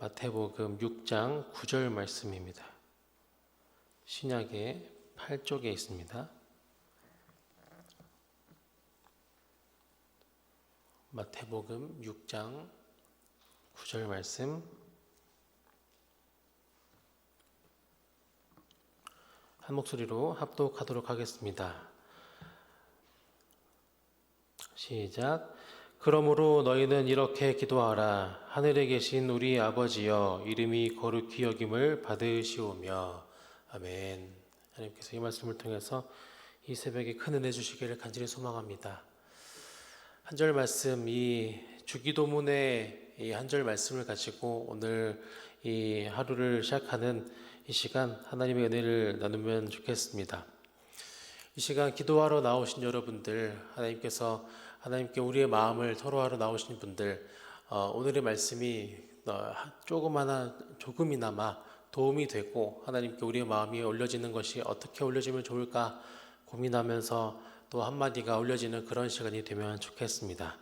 마태복음 6장 9절 말씀입니다. 신약의 8쪽에 있습니다. 마태복음 6장 9절 말씀 한 목소리로 합독하도록 하겠습니다. 시작. 그러므로 너희는 이렇게 기도하라. 하늘에 계신 우리 아버지여, 이름이 거룩히 여김을 받으시오며. 아멘. 하나님께서 이 말씀을 통해서 이 새벽에 큰 은혜 주시기를 간절히 소망합니다. 한 절 말씀, 이 주기도문의 이 한 절 말씀을 가지고 오늘 이 하루를 시작하는 이 시간 하나님의 은혜를 나누면 좋겠습니다. 이 시간 기도하러 나오신 여러분들, 하나님께 우리의 마음을 토로하러 나오신 분들, 오늘의 말씀이 조금이나마 도움이 되고 하나님께 우리의 마음이 올려지는 것이 어떻게 올려지면 좋을까 고민하면서 또 한마디가 올려지는 그런 시간이 되면 좋겠습니다.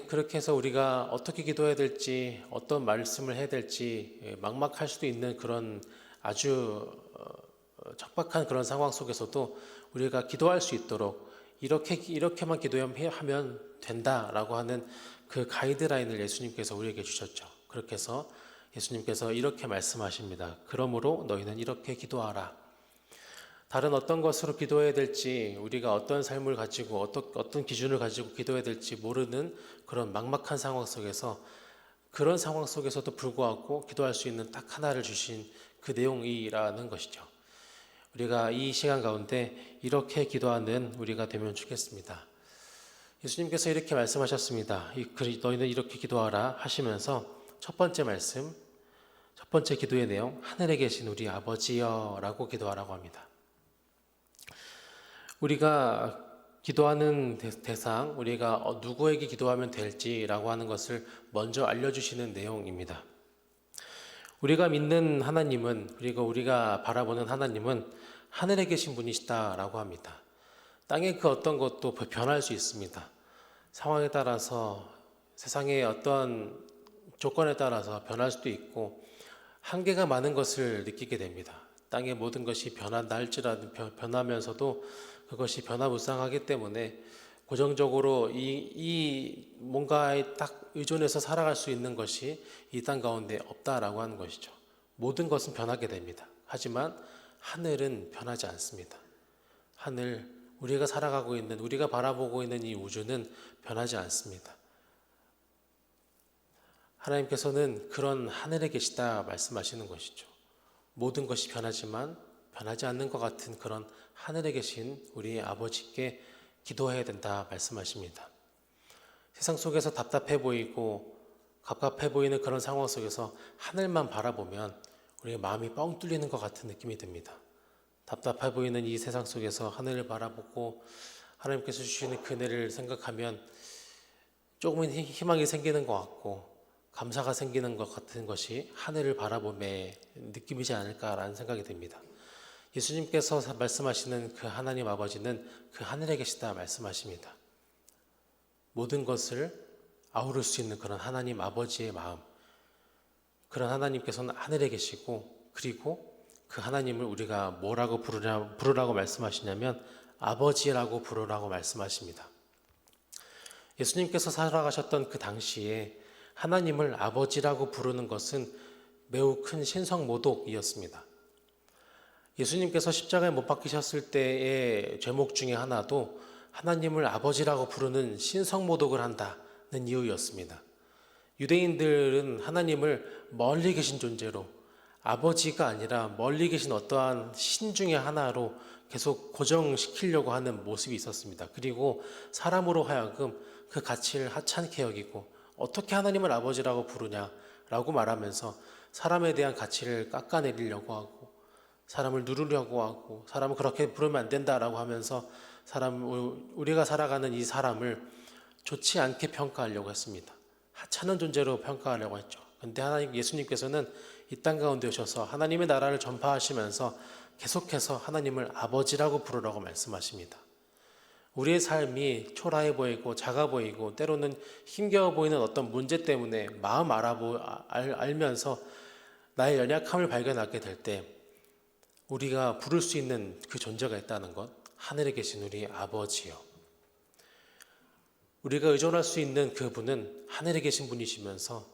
그렇게 해서 우리가 어떻게 기도해야 될지, 어떤 말씀을 해야 될지 막막할 수도 있는 그런 아주 척박한 그런 상황 속에서도 우리가 기도할 수 있도록 이렇게만 기도하면 된다라고 하는 그 가이드라인을 예수님께서 우리에게 주셨죠. 그렇게 해서 예수님께서 이렇게 말씀하십니다. 그러므로 너희는 이렇게 기도하라. 다른 어떤 것으로 기도해야 될지, 우리가 어떤 삶을 가지고 어떤 기준을 가지고 기도해야 될지 모르는 그런 막막한 상황 속에서, 그런 상황 속에서도 불구하고 기도할 수 있는 딱 하나를 주신 그 내용이라는 것이죠. 우리가 이 시간 가운데 이렇게 기도하는 우리가 되면 좋겠습니다. 예수님께서 이렇게 말씀하셨습니다. 너희는 이렇게 기도하라 하시면서 첫 번째 말씀, 첫 번째 기도의 내용, 하늘에 계신 우리 아버지여 라고 기도하라고 합니다. 우리가 기도하는 대상, 우리가 누구에게 기도하면 될지라고 하는 것을 먼저 알려주시는 내용입니다. 우리가 믿는 하나님은, 그리고 우리가 바라보는 하나님은 하늘에 계신 분이시다라고 합니다. 땅의 그 어떤 것도 변할 수 있습니다. 상황에 따라서, 세상의 어떤 조건에 따라서 변할 수도 있고 한계가 많은 것을 느끼게 됩니다. 땅의 모든 것이 변한다 할지라도 변하면서도 그것이 변화무쌍하기 때문에 고정적으로 이 뭔가에 딱 의존해서 살아갈 수 있는 것이 이 땅 가운데 없다라고 하는 것이죠. 모든 것은 변하게 됩니다. 하지만 하늘은 변하지 않습니다. 하늘, 우리가 살아가고 있는, 우리가 바라보고 있는 이 우주는 변하지 않습니다. 하나님께서는 그런 하늘에 계시다 말씀하시는 것이죠. 모든 것이 변하지만 변하지 않는 것 같은 그런 하늘에 계신 우리 아버지께 기도해야 된다 말씀하십니다. 세상 속에서 답답해 보이고 갑갑해 보이는 그런 상황 속에서 하늘만 바라보면 우리의 마음이 뻥 뚫리는 것 같은 느낌이 듭니다. 답답해 보이는 이 세상 속에서 하늘을 바라보고 하나님께서 주시는 그 은혜를 생각하면 조금은 희망이 생기는 것 같고 감사가 생기는 것 같은 것이 하늘을 바라봄의 느낌이지 않을까라는 생각이 듭니다. 예수님께서 말씀하시는 그 하나님 아버지는 그 하늘에 계시다 말씀하십니다. 모든 것을 아우를 수 있는 그런 하나님 아버지의 마음, 그런 하나님께서는 하늘에 계시고, 그리고 그 하나님을 우리가 뭐라고 부르라고 말씀하시냐면 아버지라고 부르라고 말씀하십니다. 예수님께서 살아가셨던 그 당시에 하나님을 아버지라고 부르는 것은 매우 큰 신성모독이었습니다. 예수님께서 십자가에 못 박히셨을 때의 죄목 중에 하나도 하나님을 아버지라고 부르는 신성모독을 한다는 이유였습니다. 유대인들은 하나님을 멀리 계신 존재로, 아버지가 아니라 멀리 계신 어떠한 신 중에 하나로 계속 고정시키려고 하는 모습이 있었습니다. 그리고 사람으로 하여금 그 가치를 하찮게 여기고 어떻게 하나님을 아버지라고 부르냐라고 말하면서 사람에 대한 가치를 깎아내리려고 하고 사람을 누르려고 하고 사람을 그렇게 부르면 안 된다라고 하면서 우리가 살아가는 이 사람을 좋지 않게 평가하려고 했습니다. 하찮은 존재로 평가하려고 했죠. 근데 예수님께서는 이 땅 가운데 오셔서 하나님의 나라를 전파하시면서 계속해서 하나님을 아버지라고 부르라고 말씀하십니다. 우리의 삶이 초라해 보이고 작아 보이고 때로는 힘겨워 보이는 어떤 문제 때문에 마음 알면서 나의 연약함을 발견하게 될 때 우리가 부를 수 있는 그 존재가 있다는 것, 하늘에 계신 우리 아버지요. 우리가 의존할 수 있는 그분은 하늘에 계신 분이시면서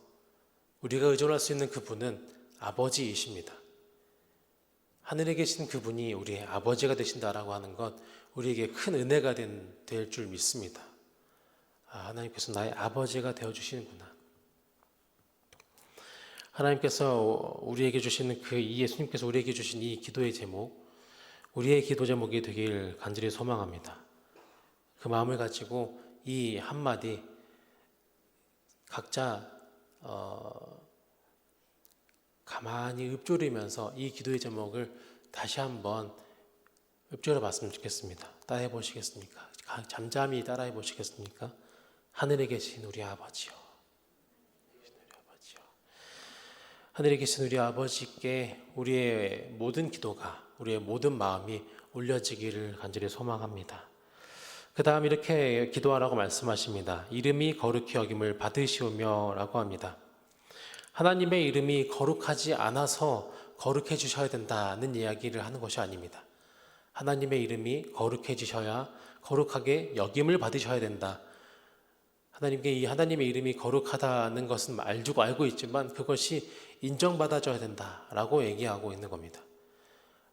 우리가 의존할 수 있는 그분은 아버지이십니다. 하늘에 계신 그분이 우리의 아버지가 되신다라고 하는 것, 우리에게 큰 은혜가 될 줄 믿습니다. 하나님께서 나의 아버지가 되어주시는구나. 하나님께서 우리에게 주시는 예수님께서 우리에게 주신 이 기도의 제목, 우리의 기도 제목이 되길 간절히 소망합니다. 그 마음을 가지고 이 한마디 각자 가만히 읊조리면서 이 기도의 제목을 다시 한번 읊조려 봤으면 좋겠습니다. 따라해 보시겠습니까? 잠잠히 따라해 보시겠습니까? 하늘에 계신 우리 아버지요. 하늘에 계신 우리 아버지께 우리의 모든 기도가, 우리의 모든 마음이 올려지기를 간절히 소망합니다. 그 다음 이렇게 기도하라고 말씀하십니다. 이름이 거룩히 여김을 받으시오며 라고 합니다. 하나님의 이름이 거룩하지 않아서 거룩해 주셔야 된다는 이야기를 하는 것이 아닙니다. 하나님의 이름이 거룩해지셔야 거룩하게 여김을 받으셔야 된다. 하나님께 이 하나님의 이름이 거룩하다는 것은 알고 있지만 그것이 인정받아줘야 된다라고 얘기하고 있는 겁니다.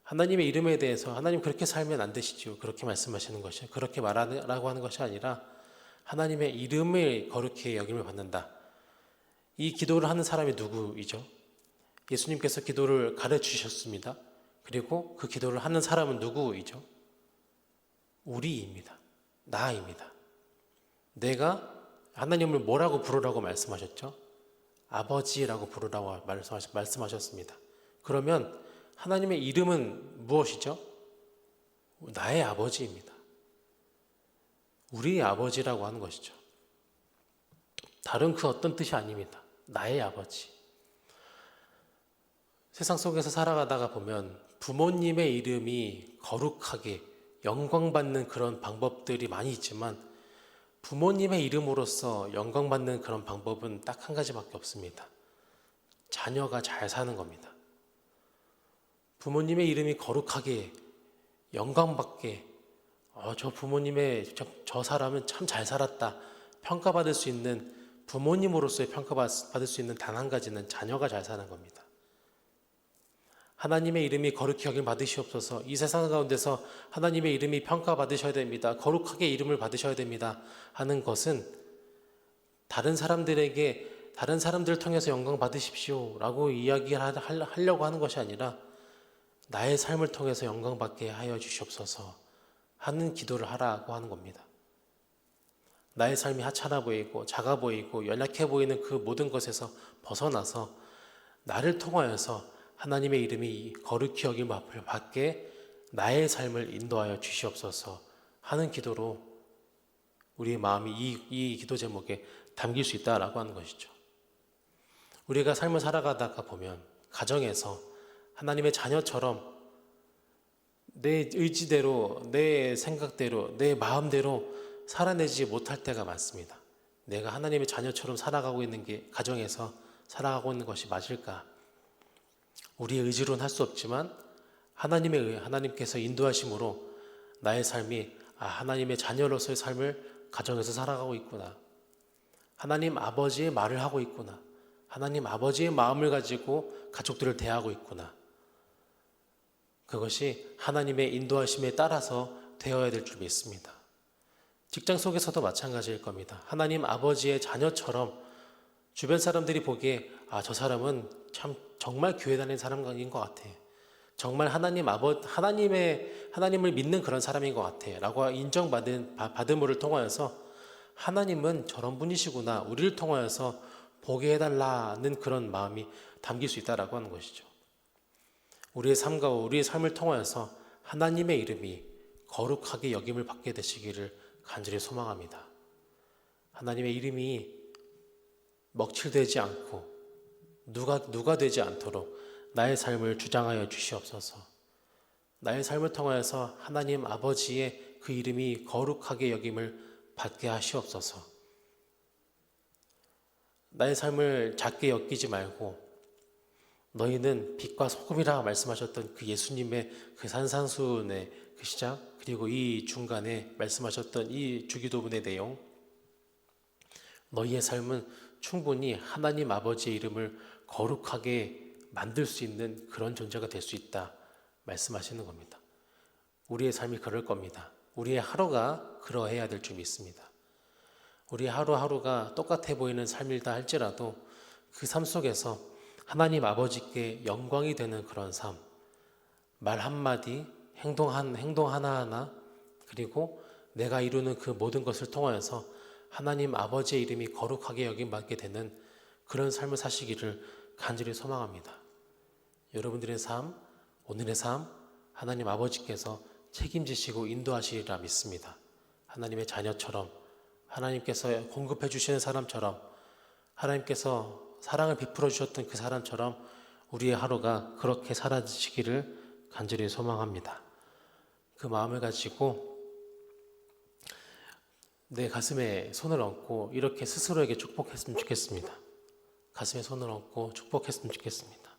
하나님의 이름에 대해서 하나님 그렇게 살면 안 되시죠. 그렇게 말씀하시는 것이, 그렇게 말하라고 하는 것이 아니라 하나님의 이름을 거룩히 여김을 받는다. 이 기도를 하는 사람이 누구이죠? 예수님께서 기도를 가르치셨습니다. 그리고 그 기도를 하는 사람은 누구이죠? 우리입니다. 나입니다. 내가 하나님을 뭐라고 부르라고 말씀하셨죠? 아버지라고 부르라고 말씀하셨습니다. 그러면 하나님의 이름은 무엇이죠? 나의 아버지입니다. 우리의 아버지라고 하는 것이죠. 다른 그 어떤 뜻이 아닙니다. 나의 아버지. 세상 속에서 살아가다가 보면 부모님의 이름이 거룩하게 영광받는 그런 방법들이 많이 있지만 부모님의 이름으로서 영광받는 그런 방법은 딱 한 가지밖에 없습니다. 자녀가 잘 사는 겁니다. 부모님의 이름이 거룩하게 영광받게 저 부모님의 저 사람은 참 잘 살았다 평가받을 수 있는 부모님으로서의 평가받을 수 있는 단 한 가지는 자녀가 잘 사는 겁니다. 하나님의 이름이 거룩히 여김 받으시옵소서. 이 세상 가운데서 하나님의 이름이 평가받으셔야 됩니다. 거룩하게 이름을 받으셔야 됩니다. 하는 것은 다른 사람들을 통해서 영광 받으십시오 라고 이야기하려고 하는 것이 아니라 나의 삶을 통해서 영광 받게 하여 주시옵소서 하는 기도를 하라고 하는 겁니다. 나의 삶이 하찮아 보이고 작아 보이고 연약해 보이는 그 모든 것에서 벗어나서 나를 통하여서 하나님의 이름이 거룩히 여김 앞을 받게 나의 삶을 인도하여 주시옵소서 하는 기도로 우리의 마음이 이 기도 제목에 담길 수 있다라고 하는 것이죠. 우리가 삶을 살아가다가 보면 가정에서 하나님의 자녀처럼 내 의지대로, 내 생각대로, 내 마음대로 살아내지 못할 때가 많습니다. 내가 하나님의 자녀처럼 살아가고 있는 게 가정에서 살아가고 있는 것이 맞을까? 우리의 의지로는 할 수 없지만 하나님께서 인도하심으로 나의 삶이 하나님의 자녀로서의 삶을 가정에서 살아가고 있구나. 하나님 아버지의 말을 하고 있구나. 하나님 아버지의 마음을 가지고 가족들을 대하고 있구나. 그것이 하나님의 인도하심에 따라서 되어야 될 줄 믿습니다. 직장 속에서도 마찬가지일 겁니다. 하나님 아버지의 자녀처럼 주변 사람들이 보기에 저 사람은 참 정말 교회 다니는 사람인 것 같아. 정말 하나님을 믿는 그런 사람인 것 같아. 라고 인정받음을 통하여서 하나님은 저런 분이시구나. 우리를 통하여서 보게 해달라는 그런 마음이 담길 수 있다라고 하는 것이죠. 우리의 삶과 우리의 삶을 통하여서 하나님의 이름이 거룩하게 여김을 받게 되시기를 간절히 소망합니다. 하나님의 이름이 먹칠되지 않고 누가 되지 않도록 나의 삶을 주장하여 주시옵소서. 나의 삶을 통하여서 하나님 아버지의 그 이름이 거룩하게 여김을 받게 하시옵소서. 나의 삶을 작게 여기지 말고 너희는 빛과 소금이라 말씀하셨던 그 예수님의 그 산산수훈의 그 시작, 그리고 이 중간에 말씀하셨던 이 주기도문의 내용, 너희의 삶은 충분히 하나님 아버지의 이름을 거룩하게 만들 수 있는 그런 존재가 될 수 있다 말씀하시는 겁니다. 우리의 삶이 그럴 겁니다. 우리의 하루가 그러해야 될 줄 믿습니다. 우리의 하루하루가 똑같아 보이는 삶이다 할지라도 그 삶 속에서 하나님 아버지께 영광이 되는 그런 삶, 말 한마디, 행동 하나하나, 그리고 내가 이루는 그 모든 것을 통하여서 하나님 아버지의 이름이 거룩하게 여김받게 되는 그런 삶을 사시기를 간절히 소망합니다. 여러분들의 삶, 오늘의 삶, 하나님 아버지께서 책임지시고 인도하시리라 믿습니다. 하나님의 자녀처럼, 하나님께서 공급해 주시는 사람처럼, 하나님께서 사랑을 베풀어 주셨던 그 사람처럼 우리의 하루가 그렇게 살아지기를 간절히 소망합니다. 그 마음을 가지고 내 가슴에 손을 얹고 이렇게 스스로에게 축복했으면 좋겠습니다. 가슴에 손을 얹고 축복했으면 좋겠습니다.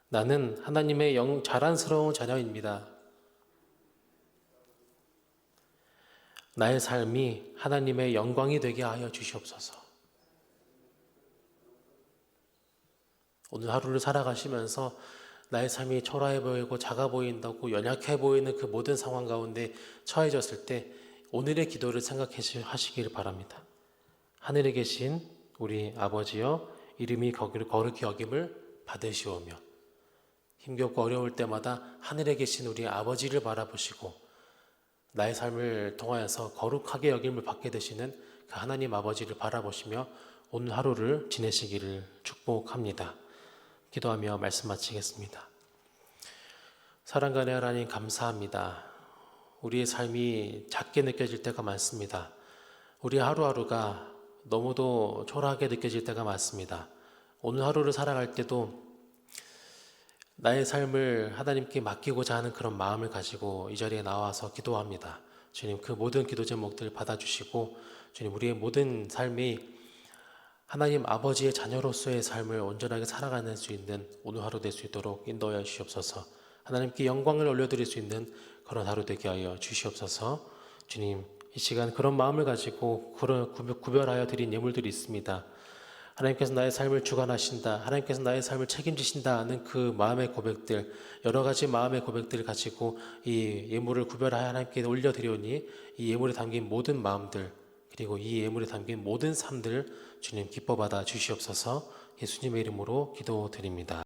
나는 하나님의 자랑스러운 자녀입니다. 나의 삶이 하나님의 영광이 되게 하여 주시옵소서. 오늘 하루를 살아가시면서 나의 삶이 초라해 보이고 작아 보인다고 연약해 보이는 그 모든 상황 가운데 처해졌을 때 오늘의 기도를 생각하시기를 바랍니다. 하늘에 계신 우리 아버지여, 이름이 거룩히 여김을 받으시오며, 힘겹고 어려울 때마다 하늘에 계신 우리 아버지를 바라보시고 나의 삶을 통하여서 거룩하게 여김을 받게 되시는 그 하나님 아버지를 바라보시며 오늘 하루를 지내시기를 축복합니다. 기도하며 말씀 마치겠습니다. 사랑간의 하나님 감사합니다. 우리의 삶이 작게 느껴질 때가 많습니다. 우리 하루하루가 너무도 초라하게 느껴질 때가 많습니다. 오늘 하루를 살아갈 때도 나의 삶을 하나님께 맡기고자 하는 그런 마음을 가지고 이 자리에 나와서 기도합니다. 주님, 그 모든 기도 제목들 받아주시고 주님, 우리의 모든 삶이 하나님 아버지의 자녀로서의 삶을 온전하게 살아가는 수 있는 오늘 하루 될 수 있도록 인도하여 주시옵소서. 하나님께 영광을 올려드릴 수 있는 그런 하루 되게 하여 주시옵소서. 주님, 이 시간 그런 마음을 가지고 구별하여 드린 예물들이 있습니다. 하나님께서 나의 삶을 주관하신다, 하나님께서 나의 삶을 책임지신다 하는 그 마음의 고백들, 여러 가지 마음의 고백들을 가지고 이 예물을 구별하여 하나님께 올려드리오니 이 예물에 담긴 모든 마음들, 그리고 이 예물에 담긴 모든 삶들 주님 기뻐 받아 주시옵소서. 예수님의 이름으로 기도드립니다.